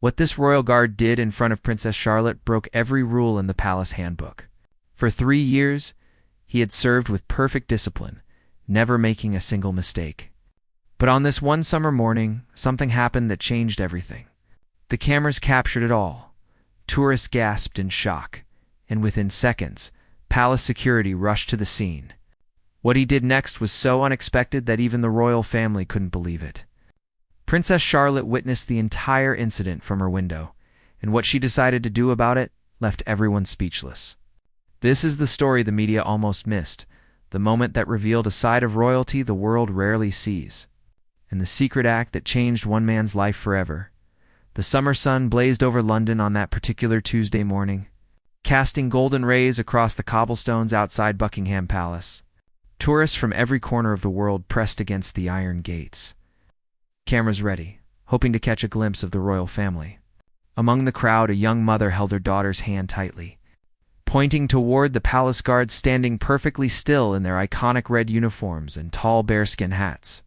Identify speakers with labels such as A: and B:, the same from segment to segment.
A: What this royal guard did in front of Princess Charlotte broke every rule in the palace handbook. For 3 years, he had served with perfect discipline, never making a single mistake. But on this one summer morning, something happened that changed everything. The cameras captured it all. Tourists gasped in shock, and within seconds, palace security rushed to the scene. What he did next was so unexpected that even the royal family couldn't believe it. Princess Charlotte witnessed the entire incident from her window, and what she decided to do about it left everyone speechless. This is the story the media almost missed, the moment that revealed a side of royalty the world rarely sees, and the secret act that changed one man's life forever. The summer sun blazed over London on that particular Tuesday morning, casting golden rays across the cobblestones outside Buckingham Palace. Tourists from every corner of the world pressed against the iron gates, cameras ready, hoping to catch a glimpse of the royal family. Among the crowd, a young mother held her daughter's hand tightly, pointing toward the palace guards standing perfectly still in their iconic red uniforms and tall bearskin hats.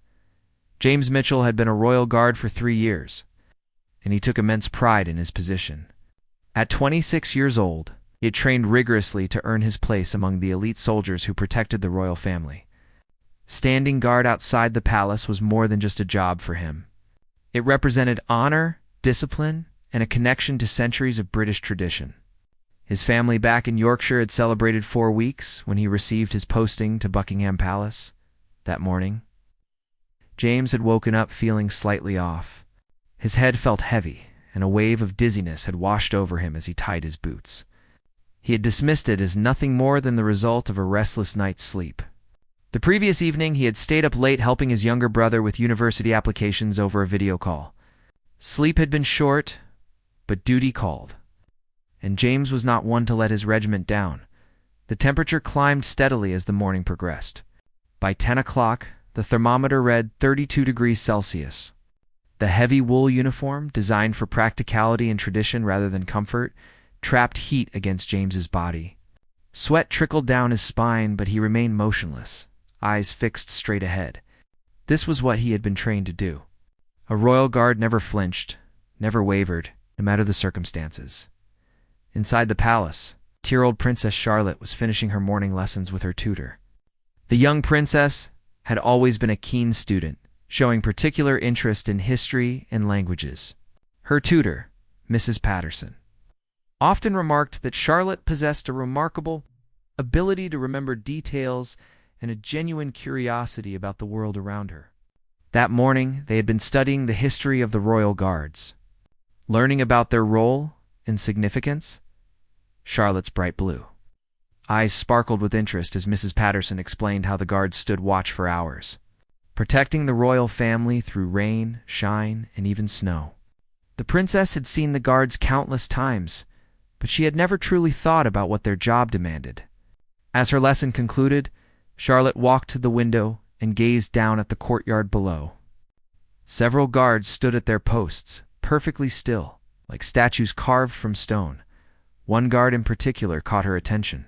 A: James Mitchell had been a royal guard for 3 years, and he took immense pride in his position. At 26 years old, he had trained rigorously to earn his place among the elite soldiers who protected the royal family. Standing guard outside the palace was more than just a job for him. It represented honor, discipline, and a connection to centuries of British tradition. His family back in Yorkshire had celebrated 4 weeks when he received his posting to Buckingham Palace. That morning, James had woken up feeling slightly off. His head felt heavy, and a wave of dizziness had washed over him as he tied his boots. He had dismissed it as nothing more than the result of a restless night's sleep. The previous evening, he had stayed up late helping his younger brother with university applications over a video call. Sleep had been short, but duty called. And James was not one to let his regiment down. The temperature climbed steadily as the morning progressed. By 10 o'clock, the thermometer read 32 degrees Celsius. The heavy wool uniform, designed for practicality and tradition rather than comfort, trapped heat against James's body. Sweat trickled down his spine, but he remained motionless, eyes fixed straight ahead. This was what he had been trained to do. A royal guard never flinched, never wavered, no matter the circumstances. Inside the palace, 2-year-old Princess Charlotte was finishing her morning lessons with her tutor. The young princess had always been a keen student, showing particular interest in history and languages. Her tutor, Mrs. Patterson, often remarked that Charlotte possessed a remarkable ability to remember details and a genuine curiosity about the world around her. That morning, they had been studying the history of the royal guards, learning about their role and significance. Charlotte's bright blue eyes sparkled with interest as Mrs. Patterson explained how the guards stood watch for hours, protecting the royal family through rain, shine, and even snow. The princess had seen the guards countless times, but she had never truly thought about what their job demanded. As her lesson concluded, Charlotte walked to the window and gazed down at the courtyard below. Several guards stood at their posts, perfectly still, like statues carved from stone. One guard in particular caught her attention.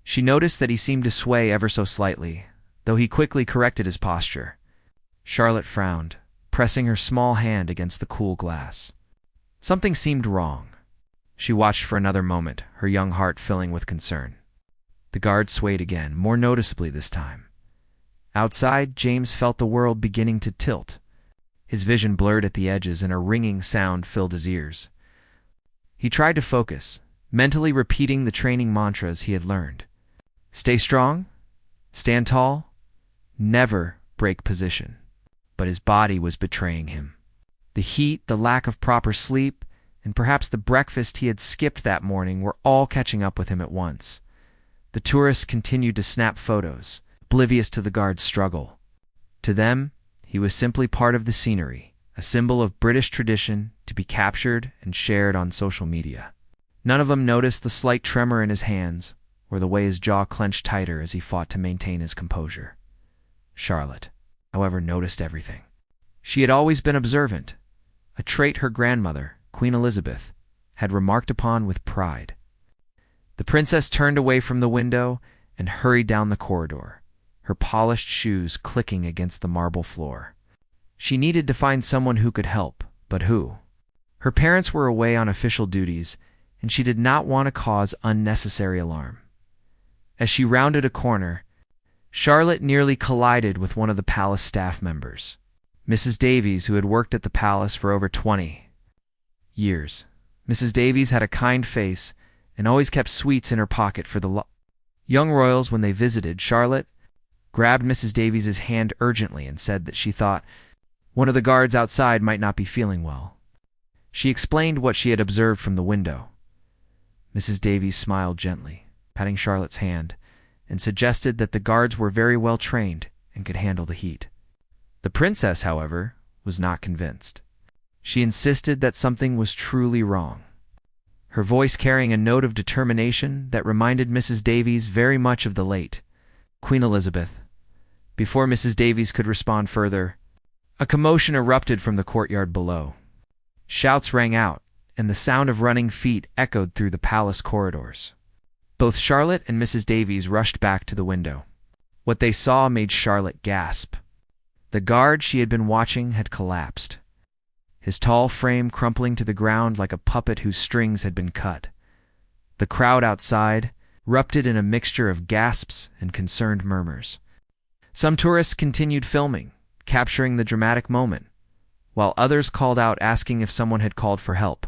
A: She noticed that he seemed to sway ever so slightly, though he quickly corrected his posture. Charlotte frowned, pressing her small hand against the cool glass. Something seemed wrong. She watched for another moment, her young heart filling with concern. The guard swayed again, more noticeably this time. Outside, James felt the world beginning to tilt. His vision blurred at the edges and a ringing sound filled his ears. He tried to focus, mentally repeating the training mantras he had learned. Stay strong, stand tall, never break position. But his body was betraying him. The heat, the lack of proper sleep, and perhaps the breakfast he had skipped that morning were all catching up with him at once. The tourists continued to snap photos, oblivious to the guard's struggle. To them, he was simply part of the scenery, a symbol of British tradition to be captured and shared on social media. None of them noticed the slight tremor in his hands or the way his jaw clenched tighter as he fought to maintain his composure. Charlotte, however, noticed everything. She had always been observant, a trait her grandmother, Queen Elizabeth, had remarked upon with pride. The princess turned away from the window and hurried down the corridor, her polished shoes clicking against the marble floor. She needed to find someone who could help, but who? Her parents were away on official duties, and she did not want to cause unnecessary alarm. As she rounded a corner, Charlotte nearly collided with one of the palace staff members, Mrs. Davies, who had worked at the palace for over 20 years. Mrs. Davies had a kind face and always kept sweets in her pocket for the young royals when they visited. Charlotte grabbed Mrs. Davies's hand urgently and said that she thought one of the guards outside might not be feeling well. She explained what she had observed from the window. Mrs. Davies smiled gently, patting Charlotte's hand, and suggested that the guards were very well trained and could handle the heat. The princess, however, was not convinced. She insisted that something was truly wrong, her voice carrying a note of determination that reminded Mrs. Davies very much of the late Queen Elizabeth. Before Mrs. Davies could respond further, a commotion erupted from the courtyard below. Shouts rang out, and the sound of running feet echoed through the palace corridors. Both Charlotte and Mrs. Davies rushed back to the window. What they saw made Charlotte gasp. The guard she had been watching had collapsed, his tall frame crumpling to the ground like a puppet whose strings had been cut. The crowd outside erupted in a mixture of gasps and concerned murmurs. Some tourists continued filming, capturing the dramatic moment, while others called out asking if someone had called for help.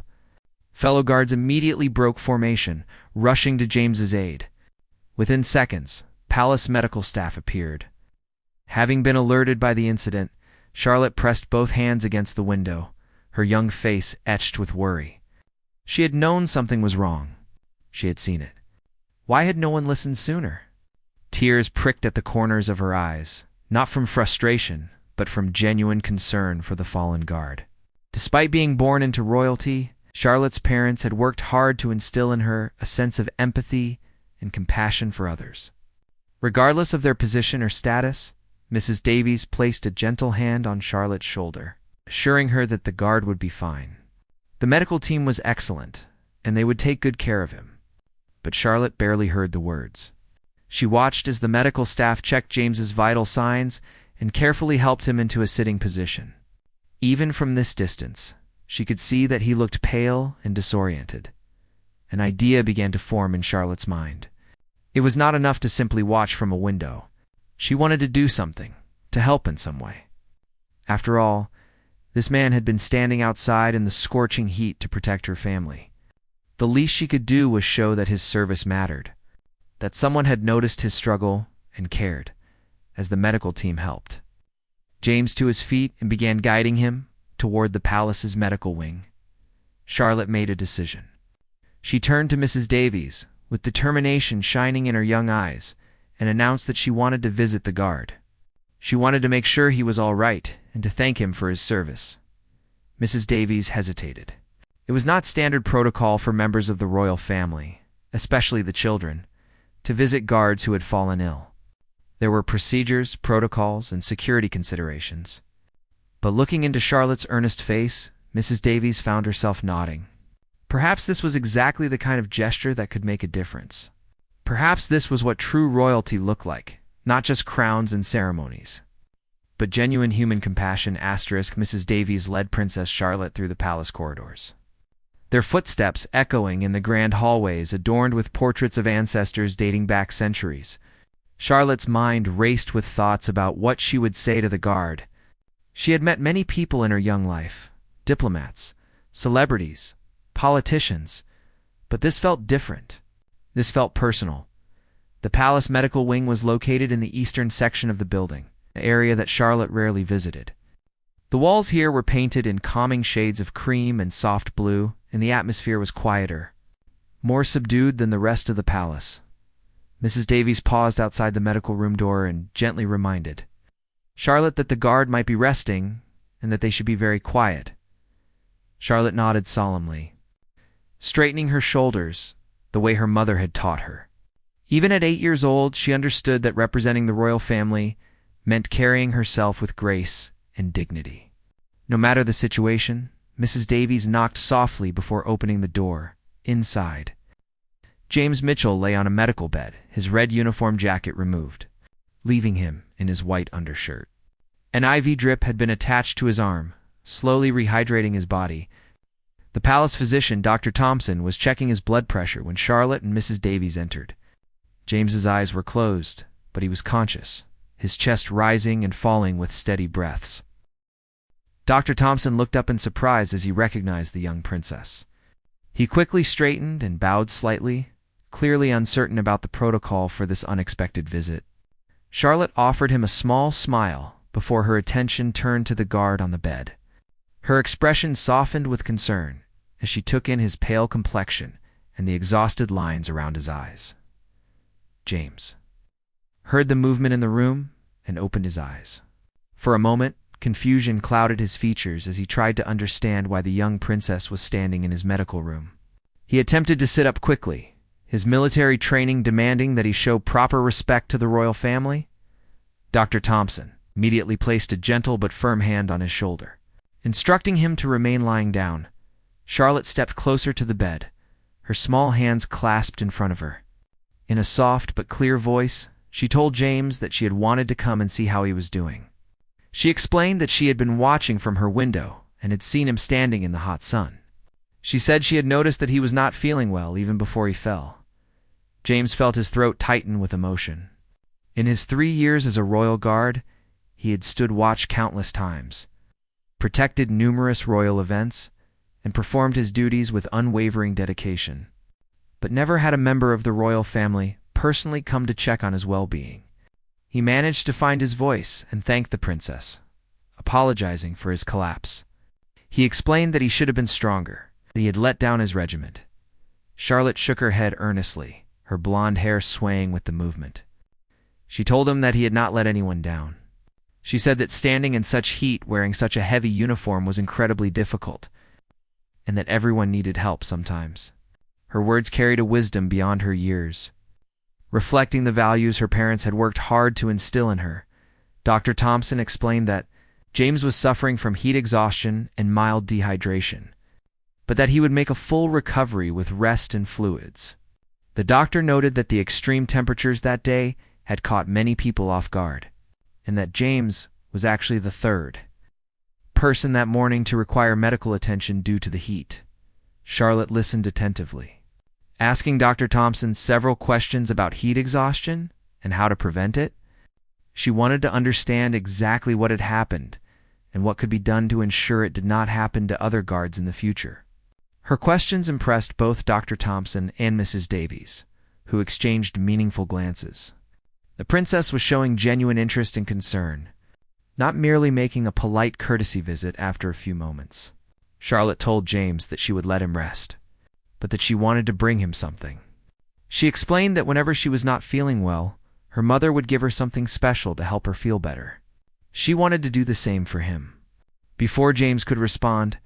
A: Fellow guards immediately broke formation, rushing to James's aid. Within seconds, palace medical staff appeared. Having been alerted by the incident, Charlotte pressed both hands against the window, her young face etched with worry. She had known something was wrong. She had seen it. Why had no one listened sooner? Tears pricked at the corners of her eyes, not from frustration, but from genuine concern for the fallen guard. Despite being born into royalty, Charlotte's parents had worked hard to instill in her a sense of empathy and compassion for others. Regardless of their position or status, Mrs. Davies placed a gentle hand on Charlotte's shoulder, assuring her that the guard would be fine. The medical team was excellent, and they would take good care of him. But Charlotte barely heard the words. She watched as the medical staff checked James's vital signs and carefully helped him into a sitting position. Even from this distance, she could see that he looked pale and disoriented. An idea began to form in Charlotte's mind. It was not enough to simply watch from a window. She wanted to do something, to help in some way. After all, this man had been standing outside in the scorching heat to protect her family. The least she could do was show that his service mattered, that someone had noticed his struggle and cared, as the medical team helped. James to his feet and began guiding him toward the palace's medical wing. Charlotte made a decision. She turned to Mrs. Davies, with determination shining in her young eyes, and announced that she wanted to visit the guard. She wanted to make sure he was all right and to thank him for his service. Mrs. Davies hesitated. It was not standard protocol for members of the royal family, especially the children, to visit guards who had fallen ill. There were procedures, protocols, and security considerations. But looking into Charlotte's earnest face, Mrs. Davies found herself nodding. Perhaps this was exactly the kind of gesture that could make a difference. Perhaps this was what true royalty looked like, not just crowns and ceremonies, but genuine human compassion. Mrs. Davies led Princess Charlotte through the palace corridors, their footsteps echoing in the grand hallways adorned with portraits of ancestors dating back centuries. Charlotte's mind raced with thoughts about what she would say to the guard. She had met many people in her young life, diplomats, celebrities, politicians, but this felt different. This felt personal. The palace medical wing was located in the eastern section of the building, an area that Charlotte rarely visited. The walls here were painted in calming shades of cream and soft blue, and the atmosphere was quieter, more subdued than the rest of the palace. Mrs. Davies paused outside the medical room door and gently reminded Charlotte that the guard might be resting and that they should be very quiet. Charlotte nodded solemnly, straightening her shoulders the way her mother had taught her. Even at 8 years old, she understood that representing the royal family meant carrying herself with grace and dignity. No matter the situation, Mrs. Davies knocked softly before opening the door. Inside, James Mitchell lay on a medical bed, his red uniform jacket removed, leaving him in his white undershirt. An IV drip had been attached to his arm, slowly rehydrating his body. The palace physician, Dr. Thompson, was checking his blood pressure when Charlotte and Mrs. Davies entered. James's eyes were closed, but he was conscious, his chest rising and falling with steady breaths. Dr. Thompson looked up in surprise as he recognized the young princess. He quickly straightened and bowed slightly, clearly uncertain about the protocol for this unexpected visit. Charlotte offered him a small smile before her attention turned to the guard on the bed. Her expression softened with concern as she took in his pale complexion and the exhausted lines around his eyes. James heard the movement in the room and opened his eyes. For a moment, confusion clouded his features as he tried to understand why the young princess was standing in his medical room. He attempted to sit up quickly, his military training demanding that he show proper respect to the royal family. Dr. Thompson immediately placed a gentle but firm hand on his shoulder. Instructing him to remain lying down, Charlotte stepped closer to the bed, her small hands clasped in front of her. In a soft but clear voice, she told James that she had wanted to come and see how he was doing. She explained that she had been watching from her window and had seen him standing in the hot sun. She said she had noticed that he was not feeling well even before he fell. James felt his throat tighten with emotion. In his 3 years as a royal guard, he had stood watch countless times, protected numerous royal events, and performed his duties with unwavering dedication. But never had a member of the royal family personally come to check on his well-being. He managed to find his voice and thanked the princess, apologizing for his collapse. He explained that he should have been stronger, that he had let down his regiment. Charlotte shook her head earnestly, her blonde hair swaying with the movement. She told him that he had not let anyone down. She said that standing in such heat wearing such a heavy uniform was incredibly difficult, and that everyone needed help sometimes. Her words carried a wisdom beyond her years. Reflecting the values her parents had worked hard to instill in her, Dr. Thompson explained that James was suffering from heat exhaustion and mild dehydration, but that he would make a full recovery with rest and fluids. The doctor noted that the extreme temperatures that day had caught many people off guard, and that James was actually the third person that morning to require medical attention due to the heat. Charlotte listened attentively, asking Dr. Thompson several questions about heat exhaustion and how to prevent it. She wanted to understand exactly what had happened and what could be done to ensure it did not happen to other guards in the future. Her questions impressed both Dr. Thompson and Mrs. Davies, who exchanged meaningful glances. The princess was showing genuine interest and concern, not merely making a polite courtesy visit after a few moments. Charlotte told James that she would let him rest, but that she wanted to bring him something. She explained that whenever she was not feeling well, her mother would give her something special to help her feel better. She wanted to do the same for him. Before James could respond,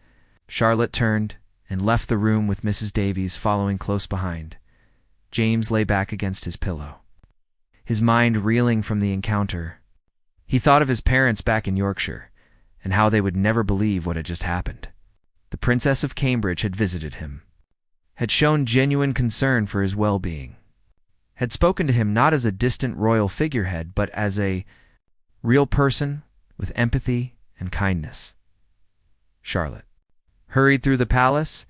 A: Charlotte turned and left the room with Mrs. Davies following close behind. James lay back against his pillow, his mind reeling from the encounter. He thought of his parents back in Yorkshire and how they would never believe what had just happened. The Princess of Cambridge had visited him, had shown genuine concern for his well-being, had spoken to him not as a distant royal figurehead, but as a real person with empathy and kindness. Charlotte hurried through the palace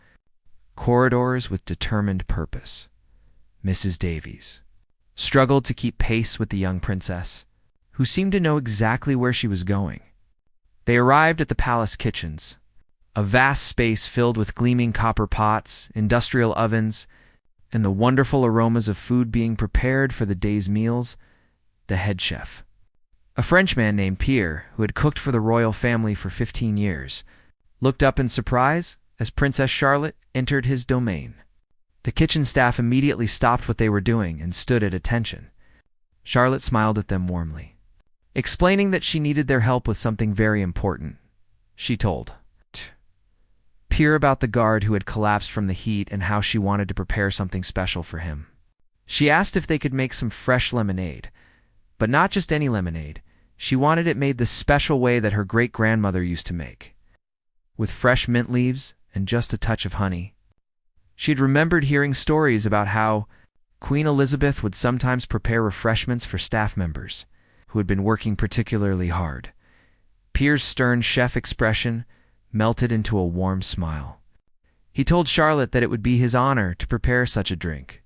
A: corridors with determined purpose. Mrs. Davies struggled to keep pace with the young princess, who seemed to know exactly where she was going. They arrived at the palace kitchens, a vast space filled with gleaming copper pots, industrial ovens, and the wonderful aromas of food being prepared for the day's meals. The head chef, a Frenchman named Pierre, who had cooked for the royal family for 15 years, looked up in surprise as Princess Charlotte entered his domain. The kitchen staff immediately stopped what they were doing and stood at attention. Charlotte smiled at them warmly, explaining that she needed their help with something very important. She told Pierre about the guard who had collapsed from the heat and how she wanted to prepare something special for him. She asked if they could make some fresh lemonade, but not just any lemonade. She wanted it made the special way that her great-grandmother used to make, with fresh mint leaves and just a touch of honey. She'd remembered hearing stories about how Queen Elizabeth would sometimes prepare refreshments for staff members who had been working particularly hard. Pierre's stern chef expression melted into a warm smile. He told Charlotte that it would be his honor to prepare such a drink.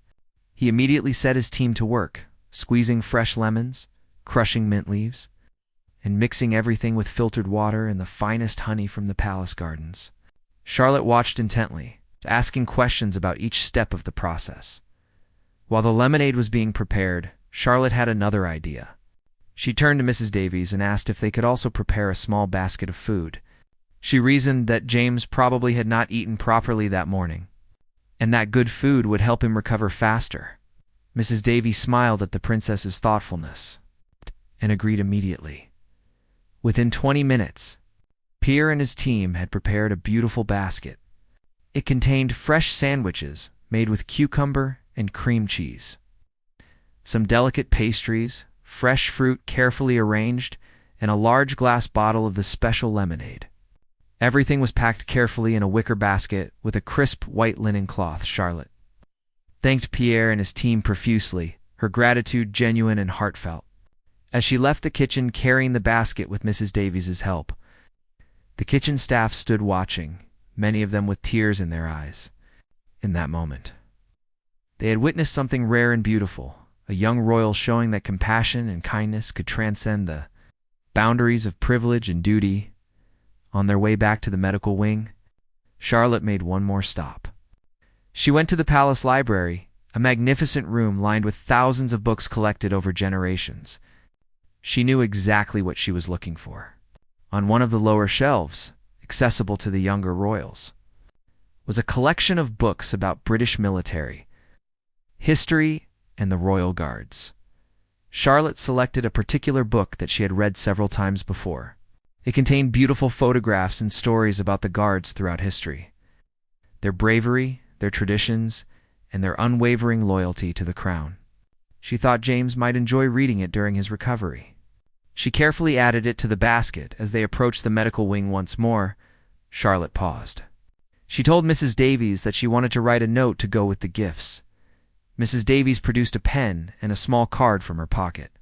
A: He immediately set his team to work, squeezing fresh lemons, crushing mint leaves, and mixing everything with filtered water and the finest honey from the palace gardens. Charlotte watched intently, asking questions about each step of the process. While the lemonade was being prepared, Charlotte had another idea. She turned to Mrs. Davies and asked if they could also prepare a small basket of food. She reasoned that James probably had not eaten properly that morning, and that good food would help him recover faster. Mrs. Davies smiled at the princess's thoughtfulness and agreed immediately. Within 20 minutes, Pierre and his team had prepared a beautiful basket. It contained fresh sandwiches made with cucumber and cream cheese, some delicate pastries, fresh fruit carefully arranged, and a large glass bottle of the special lemonade. Everything was packed carefully in a wicker basket with a crisp white linen cloth. Charlotte thanked Pierre and his team profusely, her gratitude genuine and heartfelt. As she left the kitchen carrying the basket with Mrs. Davies's help, the kitchen staff stood watching, many of them with tears in their eyes. In that moment, they had witnessed something rare and beautiful, a young royal showing that compassion and kindness could transcend the boundaries of privilege and duty. On their way back to the medical wing, Charlotte made one more stop. She went to the palace library, a magnificent room lined with thousands of books collected over generations. She knew exactly what she was looking for. On one of the lower shelves, accessible to the younger royals, was a collection of books about British military, history, and the royal guards. Charlotte selected a particular book that she had read several times before. It contained beautiful photographs and stories about the guards throughout history, their bravery, their traditions, and their unwavering loyalty to the crown. She thought James might enjoy reading it during his recovery. She carefully added it to the basket. As they approached the medical wing once more, Charlotte paused. She told Mrs. Davies that she wanted to write a note to go with the gifts. Mrs. Davies produced a pen and a small card from her pocket,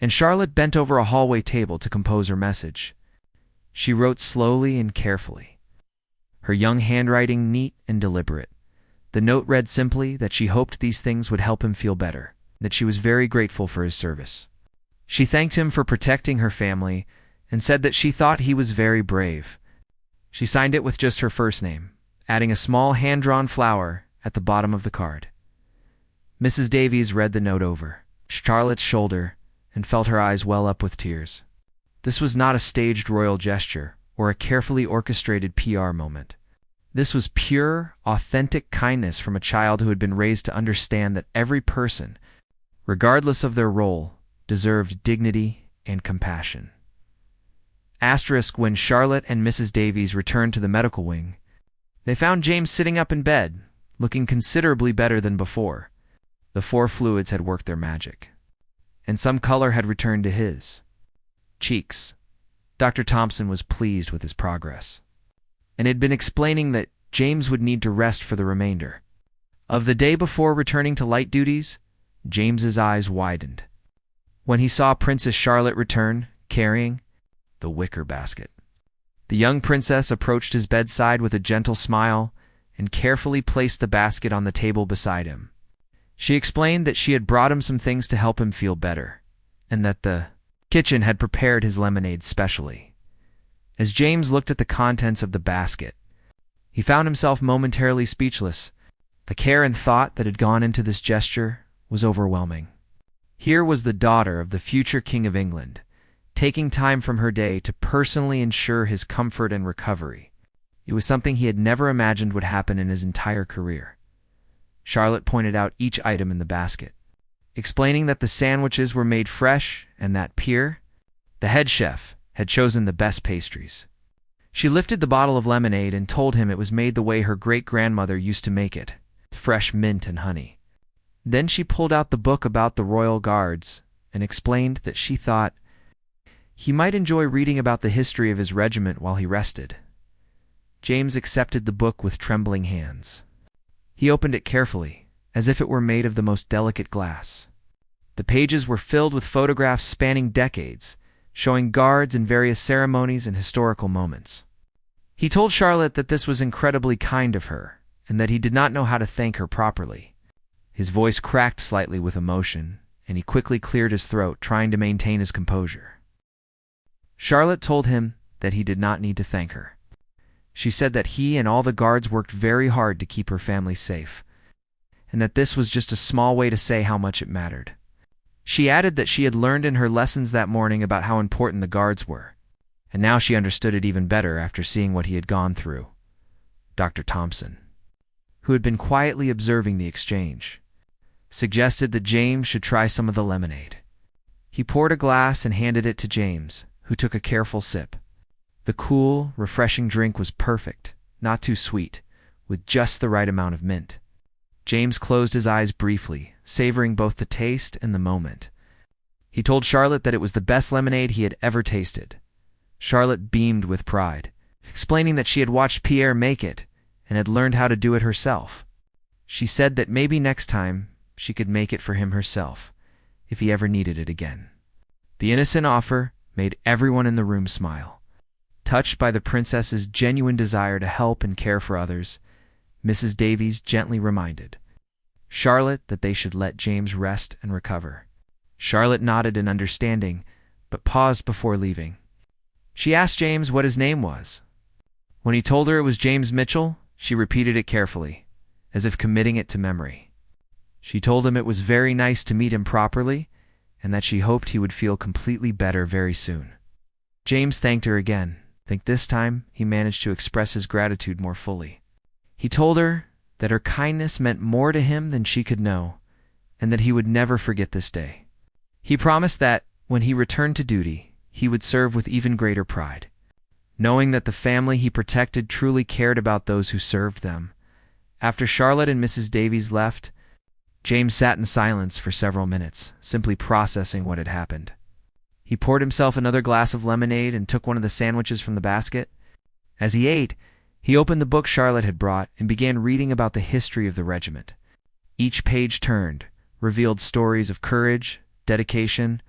A: and Charlotte bent over a hallway table to compose her message. She wrote slowly and carefully, her young handwriting neat and deliberate. The note read simply that she hoped these things would help him feel better, that she was very grateful for his service. She thanked him for protecting her family and said that she thought he was very brave. She signed it with just her first name, adding a small hand-drawn flower at the bottom of the card. Mrs. Davies read the note over Charlotte's shoulder and felt her eyes well up with tears. This was not a staged royal gesture or a carefully orchestrated PR moment. This was pure, authentic kindness from a child who had been raised to understand that every person, regardless of their role, deserved dignity and compassion. Asterisk: when Charlotte and Mrs. Davies returned to the medical wing, they found James sitting up in bed, looking considerably better than before. The 4 fluids had worked their magic, and some color had returned to his cheeks. Dr. Thompson was pleased with his progress, and had been explaining that James would need to rest for the remainder of the day before returning to light duties. James's eyes widened when he saw Princess Charlotte return, carrying the wicker basket. The young princess approached his bedside with a gentle smile and carefully placed the basket on the table beside him. She explained that she had brought him some things to help him feel better, and that the kitchen had prepared his lemonade specially. As James looked at the contents of the basket, he found himself momentarily speechless. The care and thought that had gone into this gesture was overwhelming. Here was the daughter of the future King of England, taking time from her day to personally ensure his comfort and recovery. It was something he had never imagined would happen in his entire career. Charlotte pointed out each item in the basket, explaining that the sandwiches were made fresh and that Pierre, the head chef, had chosen the best pastries. She lifted the bottle of lemonade and told him it was made the way her great-grandmother used to make it, fresh mint and honey. Then she pulled out the book about the royal guards and explained that she thought he might enjoy reading about the history of his regiment while he rested. James accepted the book with trembling hands. He opened it carefully, as if it were made of the most delicate glass. The pages were filled with photographs spanning decades, showing guards in various ceremonies and historical moments. He told Charlotte that this was incredibly kind of her, and that he did not know how to thank her properly. His voice cracked slightly with emotion, and he quickly cleared his throat, trying to maintain his composure. Charlotte told him that he did not need to thank her. She said that he and all the guards worked very hard to keep her family safe, and that this was just a small way to say how much it mattered. She added that she had learned in her lessons that morning about how important the guards were, and now she understood it even better after seeing what he had gone through. Dr. Thompson, who had been quietly observing the exchange, suggested that James should try some of the lemonade. He poured a glass and handed it to James, who took a careful sip. The cool, refreshing drink was perfect, not too sweet, with just the right amount of mint. James closed his eyes briefly, savoring both the taste and the moment. He told Charlotte that it was the best lemonade he had ever tasted. Charlotte beamed with pride, explaining that she had watched Pierre make it and had learned how to do it herself. She said that maybe next time she could make it for him herself, if he ever needed it again. The innocent offer made everyone in the room smile. Touched by the princess's genuine desire to help and care for others, Mrs. Davies gently reminded Charlotte that they should let James rest and recover. Charlotte nodded in understanding, but paused before leaving. She asked James what his name was. When he told her it was James Mitchell, she repeated it carefully, as if committing it to memory. She told him it was very nice to meet him properly, and that she hoped he would feel completely better very soon. James thanked her again. I think this time he managed to express his gratitude more fully. He told her that her kindness meant more to him than she could know, and that he would never forget this day. He promised that, when he returned to duty, he would serve with even greater pride. Knowing that the family he protected truly cared about those who served them. After Charlotte and Mrs. Davies left, James sat in silence for several minutes, simply processing what had happened. He poured himself another glass of lemonade and took one of the sandwiches from the basket. As he ate, he opened the book Charlotte had brought and began reading about the history of the regiment. Each page turned, revealed stories of courage, dedication,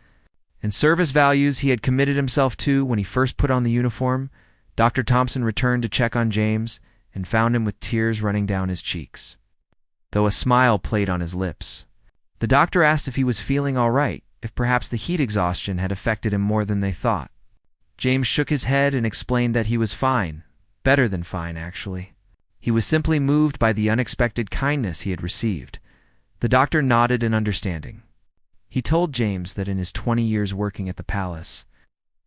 A: and service values he had committed himself to when he first put on the uniform. Dr. Thompson returned to check on James and found him with tears running down his cheeks, though a smile played on his lips. The doctor asked if he was feeling all right, if perhaps the heat exhaustion had affected him more than they thought. James shook his head and explained that he was fine, better than fine, actually. He was simply moved by the unexpected kindness he had received. The doctor nodded in understanding. He told James that in his 20 years working at the palace,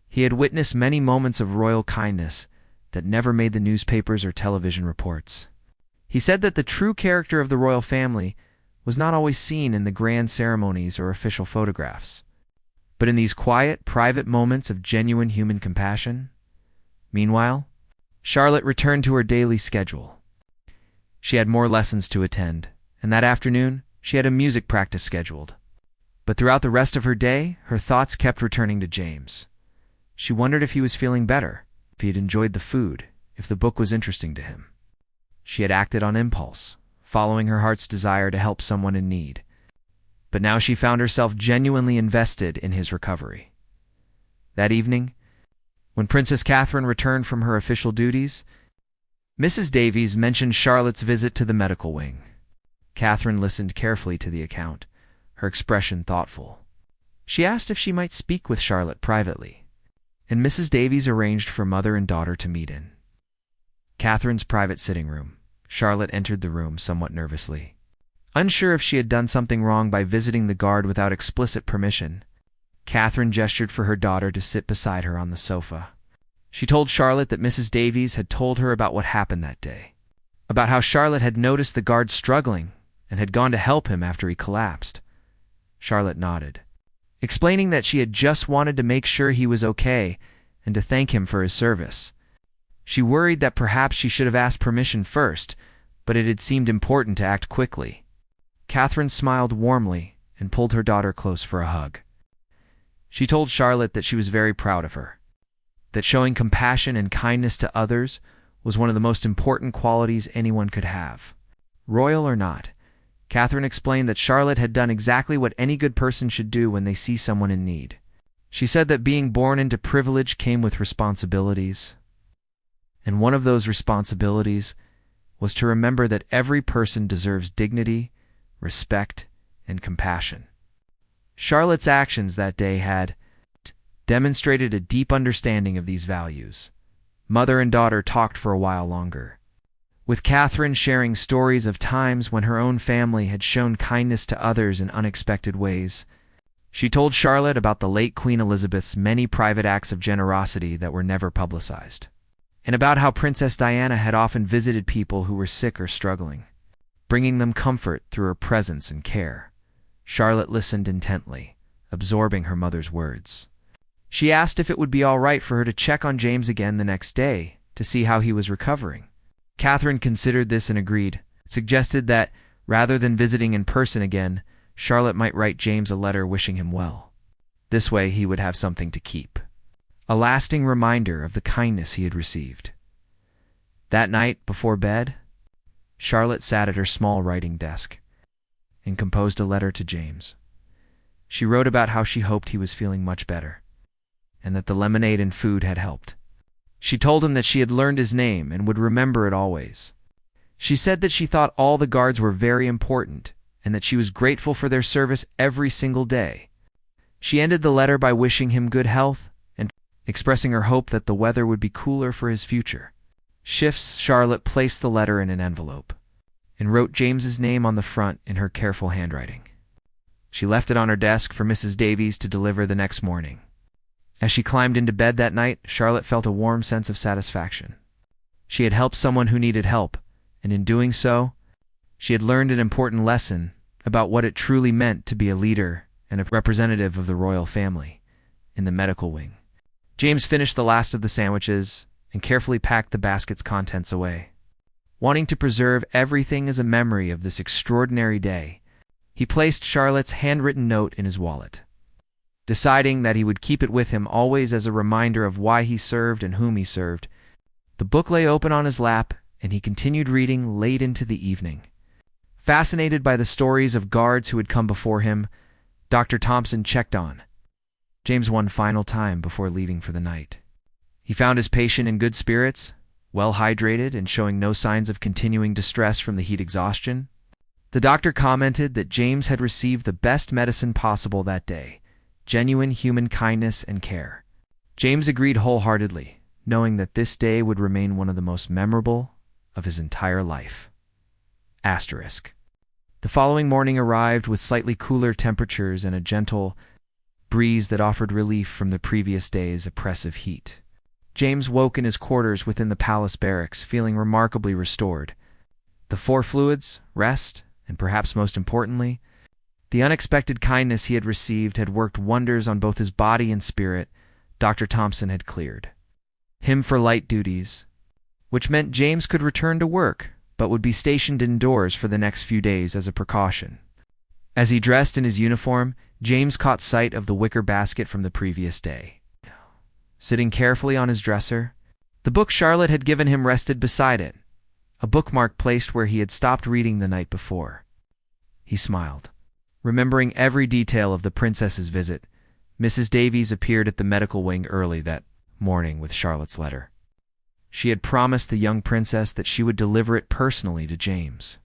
A: he had witnessed many moments of royal kindness that never made the newspapers or television reports. He said that the true character of the royal family was not always seen in the grand ceremonies or official photographs, but in these quiet, private moments of genuine human compassion. Meanwhile, Charlotte returned to her daily schedule. She had more lessons to attend, and that afternoon she had a music practice scheduled. But throughout the rest of her day, her thoughts kept returning to James. She wondered if he was feeling better, if he had enjoyed the food, if the book was interesting to him. She had acted on impulse, following her heart's desire to help someone in need. But now she found herself genuinely invested in his recovery. That evening, when Princess Catherine returned from her official duties, Mrs. Davies mentioned Charlotte's visit to the medical wing. Catherine listened carefully to the account, her expression thoughtful. She asked if she might speak with Charlotte privately, and Mrs. Davies arranged for mother and daughter to meet in Catherine's private sitting room. Charlotte entered the room somewhat nervously. Unsure if she had done something wrong by visiting the guard without explicit permission, Catherine gestured for her daughter to sit beside her on the sofa. She told Charlotte that Mrs. Davies had told her about what happened that day, about how Charlotte had noticed the guard struggling and had gone to help him after he collapsed. Charlotte nodded, explaining that she had just wanted to make sure he was okay and to thank him for his service. She worried that perhaps she should have asked permission first, but it had seemed important to act quickly. Catherine smiled warmly and pulled her daughter close for a hug. She told Charlotte that she was very proud of her, that showing compassion and kindness to others was one of the most important qualities anyone could have. Royal or not, Catherine explained that Charlotte had done exactly what any good person should do when they see someone in need. She said that being born into privilege came with responsibilities, And one of those responsibilities was to remember that every person deserves dignity, respect, and compassion. Charlotte's actions that day had demonstrated a deep understanding of these values. Mother and daughter talked for a while longer, with Catherine sharing stories of times when her own family had shown kindness to others in unexpected ways. She told Charlotte about the late Queen Elizabeth's many private acts of generosity that were never publicized, and about how Princess Diana had often visited people who were sick or struggling, bringing them comfort through her presence and care. Charlotte listened intently, absorbing her mother's words. She asked if it would be all right for her to check on James again the next day to see how he was recovering. Catherine considered this and agreed, suggested that, rather than visiting in person again, Charlotte might write James a letter wishing him well. This way he would have something to keep, a lasting reminder of the kindness he had received. That night, before bed, Charlotte sat at her small writing desk and composed a letter to James. She wrote about how she hoped he was feeling much better, and that the lemonade and food had helped. She told him that she had learned his name and would remember it always. She said that she thought all the guards were very important and that she was grateful for their service every single day. She ended the letter by wishing him good health and expressing her hope that the weather would be cooler for his future. Charlotte placed the letter in an envelope and wrote James's name on the front in her careful handwriting. She left it on her desk for Mrs. Davies to deliver the next morning. As she climbed into bed that night, Charlotte felt a warm sense of satisfaction. She had helped someone who needed help, and in doing so, she had learned an important lesson about what it truly meant to be a leader and a representative of the royal family in the medical wing. James finished the last of the sandwiches and carefully packed the basket's contents away. Wanting to preserve everything as a memory of this extraordinary day, he placed Charlotte's handwritten note in his wallet, deciding that he would keep it with him always as a reminder of why he served and whom he served. The book lay open on his lap, and he continued reading late into the evening. Fascinated by the stories of guards who had come before him, Dr. Thompson checked on James one final time before leaving for the night. He found his patient in good spirits, well hydrated, and showing no signs of continuing distress from the heat exhaustion. The doctor commented that James had received the best medicine possible that day, genuine human kindness and care. James agreed wholeheartedly, knowing that this day would remain one of the most memorable of his entire life. Asterisk. The following morning arrived with slightly cooler temperatures and a gentle breeze that offered relief from the previous day's oppressive heat. James woke in his quarters within the palace barracks, feeling remarkably restored. The four fluids, rest, and perhaps most importantly, the unexpected kindness he had received had worked wonders on both his body and spirit. Dr. Thompson had cleared him for light duties, which meant James could return to work, but would be stationed indoors for the next few days as a precaution. As he dressed in his uniform, James caught sight of the wicker basket from the previous day. Sitting carefully on his dresser, the book Charlotte had given him rested beside it, a bookmark placed where he had stopped reading the night before. He smiled. Remembering every detail of the princess's visit, Mrs. Davies appeared at the medical wing early that morning with Charlotte's letter. She had promised the young princess that she would deliver it personally to James.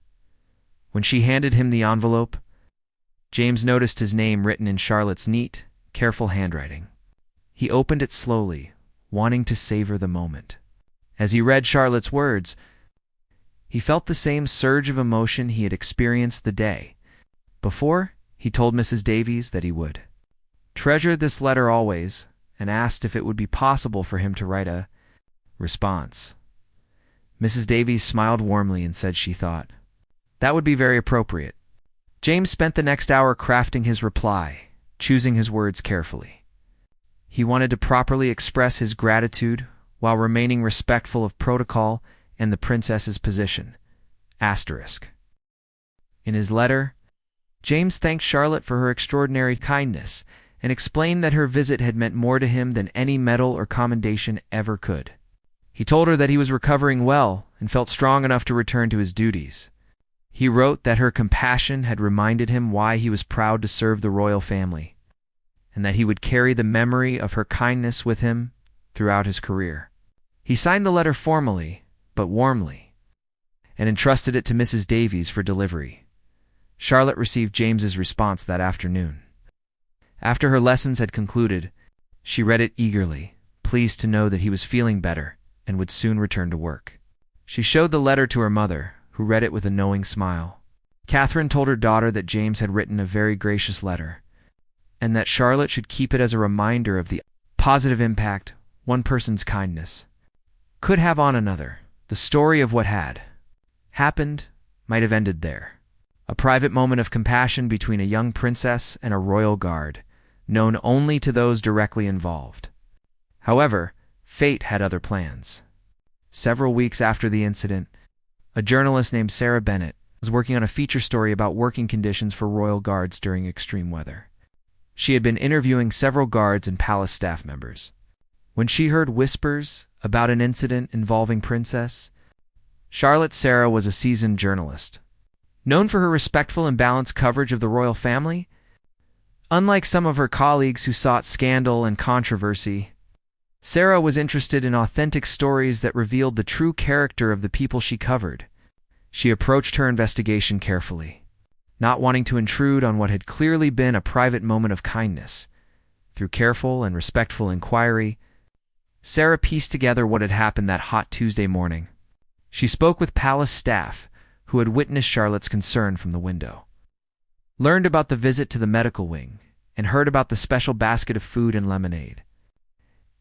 A: When she handed him the envelope, James noticed his name written in Charlotte's neat, careful handwriting. He opened it slowly, wanting to savor the moment. As he read Charlotte's words, he felt the same surge of emotion he had experienced the day before. He told Mrs. Davies that he would treasure this letter always and asked if it would be possible for him to write a response. Mrs. Davies smiled warmly and said she thought that would be very appropriate. James spent the next hour crafting his reply, choosing his words carefully. He wanted to properly express his gratitude while remaining respectful of protocol and the princess's position. Asterisk. In his letter, James thanked Charlotte for her extraordinary kindness and explained that her visit had meant more to him than any medal or commendation ever could. He told her that he was recovering well and felt strong enough to return to his duties. He wrote that her compassion had reminded him why he was proud to serve the royal family, and that he would carry the memory of her kindness with him throughout his career. He signed the letter formally, but warmly, and entrusted it to Mrs. Davies for delivery. Charlotte received James's response that afternoon. After her lessons had concluded, she read it eagerly, pleased to know that he was feeling better and would soon return to work. She showed the letter to her mother, who read it with a knowing smile. Catherine told her daughter that James had written a very gracious letter, and that Charlotte should keep it as a reminder of the positive impact one person's kindness could have on another. The story of what had happened might have ended there. A private moment of compassion between a young princess and a royal guard, known only to those directly involved. However, fate had other plans. Several weeks after the incident, a journalist named Sarah Bennett was working on a feature story about working conditions for royal guards during extreme weather. She had been interviewing several guards and palace staff members. When she heard whispers about an incident involving Princess Charlotte, Sarah was a seasoned journalist, known for her respectful and balanced coverage of the royal family. Unlike some of her colleagues who sought scandal and controversy, Sarah was interested in authentic stories that revealed the true character of the people she covered. She approached her investigation carefully, not wanting to intrude on what had clearly been a private moment of kindness. Through careful and respectful inquiry, Sarah pieced together what had happened that hot Tuesday morning. She spoke with palace staff who had witnessed Charlotte's concern from the window, learned about the visit to the medical wing, and heard about the special basket of food and lemonade.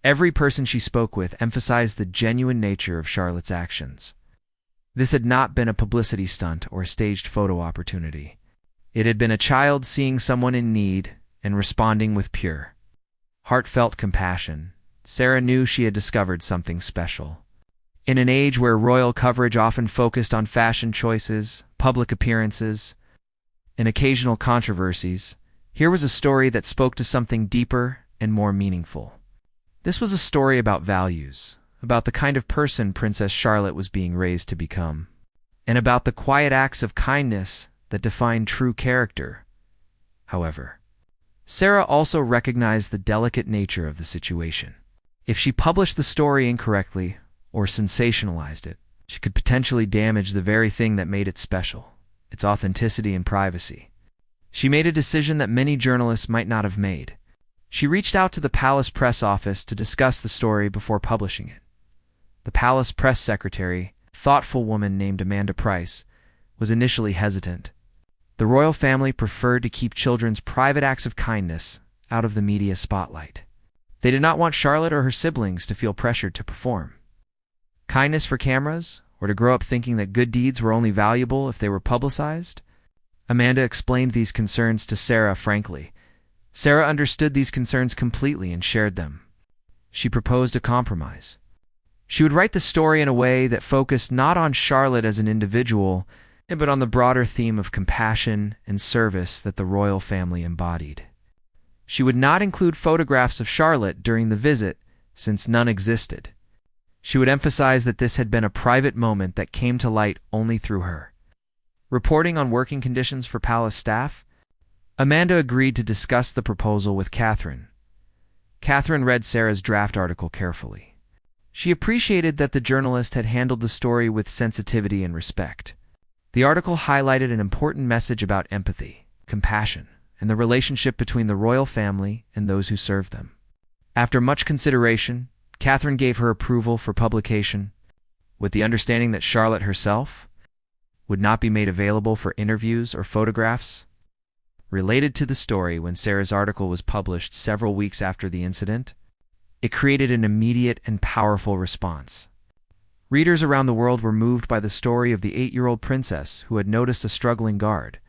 A: Every person she spoke with emphasized the genuine nature of Charlotte's actions. This had not been a publicity stunt or a staged photo opportunity. It had been a child seeing someone in need and responding with pure, heartfelt compassion. Sarah knew she had discovered something special. In an age where royal coverage often focused on fashion choices, public appearances, and occasional controversies, here was a story that spoke to something deeper and more meaningful. This was a story about values, about the kind of person Princess Charlotte was being raised to become, and about the quiet acts of kindness that define true character. However, Sarah also recognized the delicate nature of the situation. If she published the story incorrectly or sensationalized it, she could potentially damage the very thing that made it special, its authenticity and privacy. She made a decision that many journalists might not have made. She reached out to the palace press office to discuss the story before publishing it. The palace press secretary, a thoughtful woman named Amanda Price, was initially hesitant. The royal family preferred to keep children's private acts of kindness out of the media spotlight. They did not want Charlotte or her siblings to feel pressured to perform kindness for cameras, or to grow up thinking that good deeds were only valuable if they were publicized. Amanda explained these concerns to Sarah frankly. Sarah understood these concerns completely and shared them. She proposed a compromise. She would write the story in a way that focused not on Charlotte as an individual, but on the broader theme of compassion and service that the royal family embodied. She would not include photographs of Charlotte during the visit, since none existed. She would emphasize that this had been a private moment that came to light only through her. Reporting on working conditions for palace staff, Amanda agreed to discuss the proposal with Catherine. Catherine read Sarah's draft article carefully. She appreciated that the journalist had handled the story with sensitivity and respect. The article highlighted an important message about empathy, compassion, and the relationship between the royal family and those who serve them. After much consideration, Catherine gave her approval for publication, with the understanding that Charlotte herself would not be made available for interviews or photographs related to the story. When Sarah's article was published several weeks after the incident, it created an immediate and powerful response. Readers around the world were moved by the story of the 8-year-old princess who had noticed a struggling guard,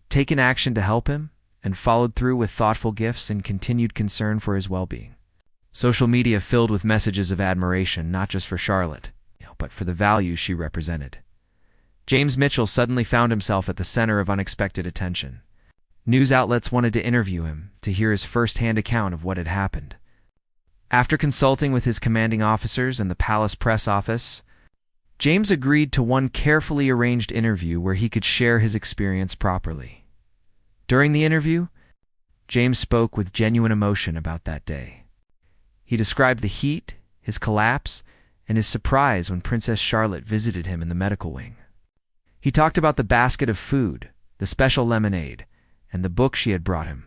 A: taken action to help him, and followed through with thoughtful gifts and continued concern for his well-being. Social media filled with messages of admiration, not just for Charlotte, but for the values she represented. James Mitchell suddenly found himself at the center of unexpected attention. News outlets wanted to interview him, to hear his first-hand account of what had happened. After consulting with his commanding officers and the palace press office, James agreed to one carefully arranged interview where he could share his experience properly. During the interview, James spoke with genuine emotion about that day. He described the heat, his collapse, and his surprise when Princess Charlotte visited him in the medical wing. He talked about the basket of food, the special lemonade, and the book she had brought him.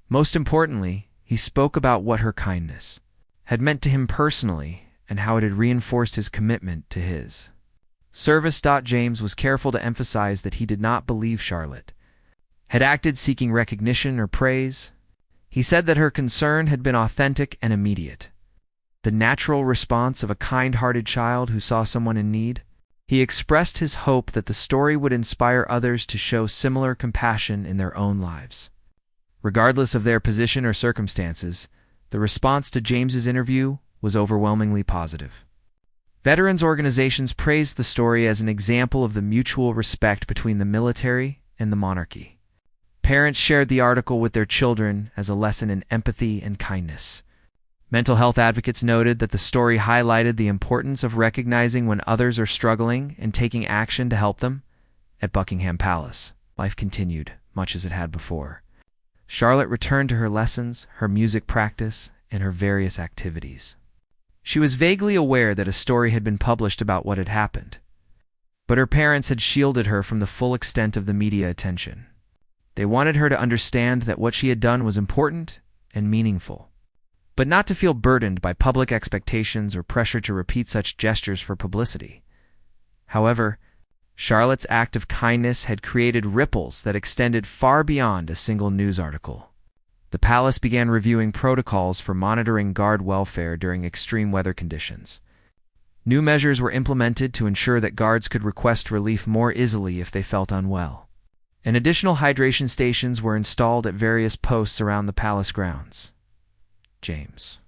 A: Most importantly, he spoke about what her kindness had meant to him personally and how it had reinforced his commitment to his service. James was careful to emphasize that he did not believe Charlotte had acted seeking recognition or praise. He said that her concern had been authentic and immediate, the natural response of a kind-hearted child who saw someone in need. He expressed his hope that the story would inspire others to show similar compassion in their own lives. Regardless of their position or circumstances, the response to James's interview was overwhelmingly positive. Veterans organizations praised the story as an example of the mutual respect between the military and the monarchy. Parents shared the article with their children as a lesson in empathy and kindness. Mental health advocates noted that the story highlighted the importance of recognizing when others are struggling and taking action to help them. At Buckingham Palace, life continued, much as it had before. Charlotte returned to her lessons, her music practice, and her various activities. She was vaguely aware that a story had been published about what had happened, but her parents had shielded her from the full extent of the media attention. They wanted her to understand that what she had done was important and meaningful, but not to feel burdened by public expectations or pressure to repeat such gestures for publicity. However, Charlotte's act of kindness had created ripples that extended far beyond a single news article. The palace began reviewing protocols for monitoring guard welfare during extreme weather conditions. New measures were implemented to ensure that guards could request relief more easily if they felt unwell, and additional hydration stations were installed at various posts around the palace grounds. James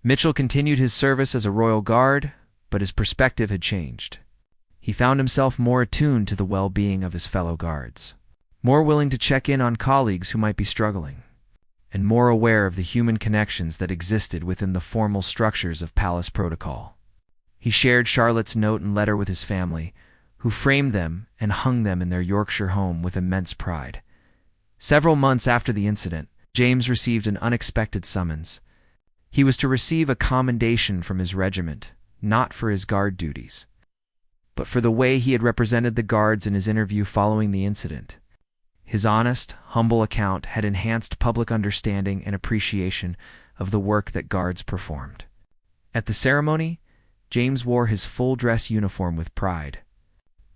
A: Mitchell continued his service as a royal guard, but his perspective had changed. He found himself more attuned to the well-being of his fellow guards, more willing to check in on colleagues who might be struggling, and more aware of the human connections that existed within the formal structures of palace protocol. He shared Charlotte's note and letter with his family, who framed them and hung them in their Yorkshire home with immense pride. Several months after the incident, James received an unexpected summons. He was to receive a commendation from his regiment, not for his guard duties, but for the way he had represented the guards in his interview following the incident. His honest, humble account had enhanced public understanding and appreciation of the work that guards performed. At the ceremony, James wore his full-dress uniform with pride,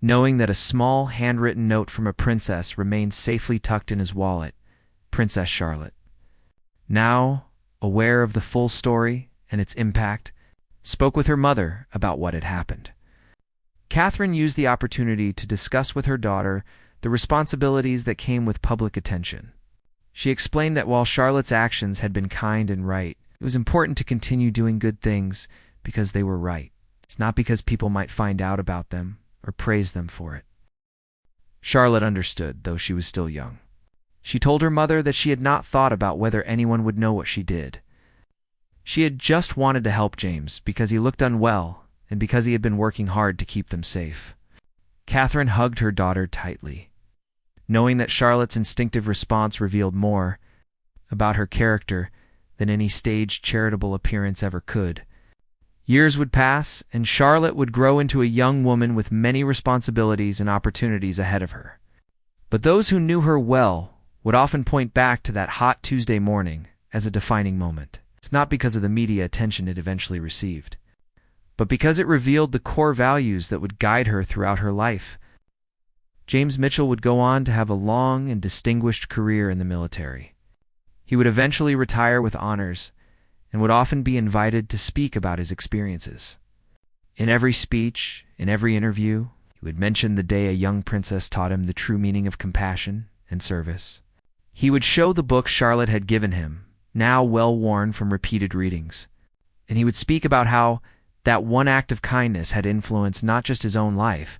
A: knowing that a small, handwritten note from a princess remained safely tucked in his wallet. Princess Charlotte, now aware of the full story and its impact, spoke with her mother about what had happened. Catherine used the opportunity to discuss with her daughter the responsibilities that came with public attention. She explained that while Charlotte's actions had been kind and right, it was important to continue doing good things because they were right. It's not because people might find out about them or praise them for it. Charlotte understood, though she was still young. She told her mother that she had not thought about whether anyone would know what she did. She had just wanted to help James because he looked unwell and because he had been working hard to keep them safe. Catherine hugged her daughter tightly, knowing that Charlotte's instinctive response revealed more about her character than any staged charitable appearance ever could. Years would pass, and Charlotte would grow into a young woman with many responsibilities and opportunities ahead of her. But those who knew her well would often point back to that hot Tuesday morning as a defining moment. It's not because of the media attention it eventually received, but because it revealed the core values that would guide her throughout her life. James Mitchell would go on to have a long and distinguished career in the military. He would eventually retire with honors and would often be invited to speak about his experiences. In every speech, in every interview, he would mention the day a young princess taught him the true meaning of compassion and service. He would show the book Charlotte had given him, now well-worn from repeated readings, and he would speak about how that one act of kindness had influenced not just his own life,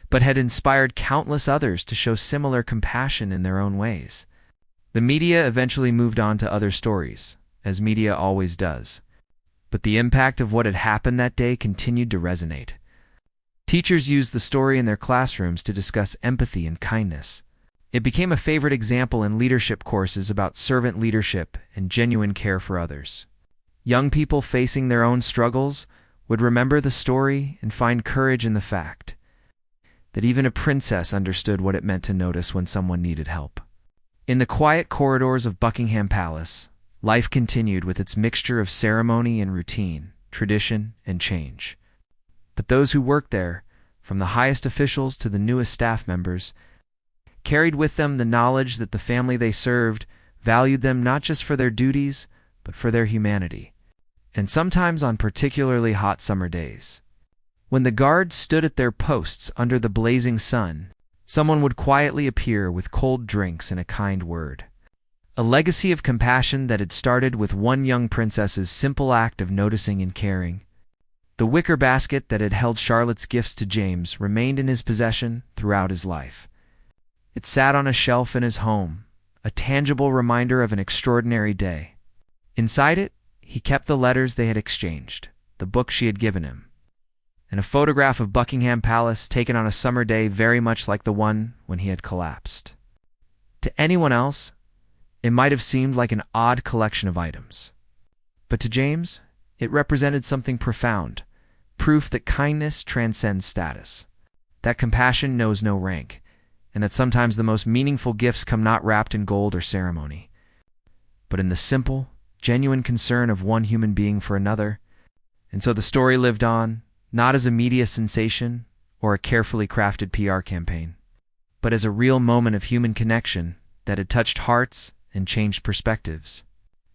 A: but had inspired countless others to show similar compassion in their own ways. The media eventually moved on to other stories, as media always does, but the impact of what had happened that day continued to resonate. Teachers used the story in their classrooms to discuss empathy and kindness. It became a favorite example in leadership courses about servant leadership and genuine care for others. Young people facing their own struggles would remember the story and find courage in the fact that even a princess understood what it meant to notice when someone needed help. In the quiet corridors of Buckingham Palace, life continued with its mixture of ceremony and routine, tradition and change. But those who worked there, from the highest officials to the newest staff members, carried with them the knowledge that the family they served valued them not just for their duties, but for their humanity. And sometimes on particularly hot summer days, when the guards stood at their posts under the blazing sun, someone would quietly appear with cold drinks and a kind word. A legacy of compassion that had started with one young princess's simple act of noticing and caring. The wicker basket that had held Charlotte's gifts to James remained in his possession throughout his life. It sat on a shelf in his home, a tangible reminder of an extraordinary day. Inside it, he kept the letters they had exchanged, the book she had given him, and a photograph of Buckingham Palace taken on a summer day very much like the one when he had collapsed. To anyone else, it might have seemed like an odd collection of items. But to James, it represented something profound, proof that kindness transcends status, that compassion knows no rank, and that sometimes the most meaningful gifts come not wrapped in gold or ceremony, but in the simple, genuine concern of one human being for another. And so the story lived on, not as a media sensation or a carefully crafted PR campaign, but as a real moment of human connection that had touched hearts and changed perspectives.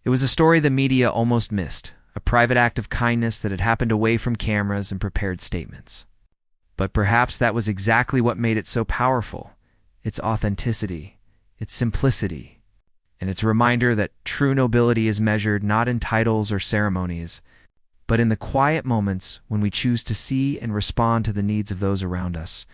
A: It was a story the media almost missed, a private act of kindness that had happened away from cameras and prepared statements. But perhaps that was exactly what made it so powerful, its authenticity, its simplicity, and its reminder that true nobility is measured not in titles or ceremonies, but in the quiet moments when we choose to see and respond to the needs of those around us,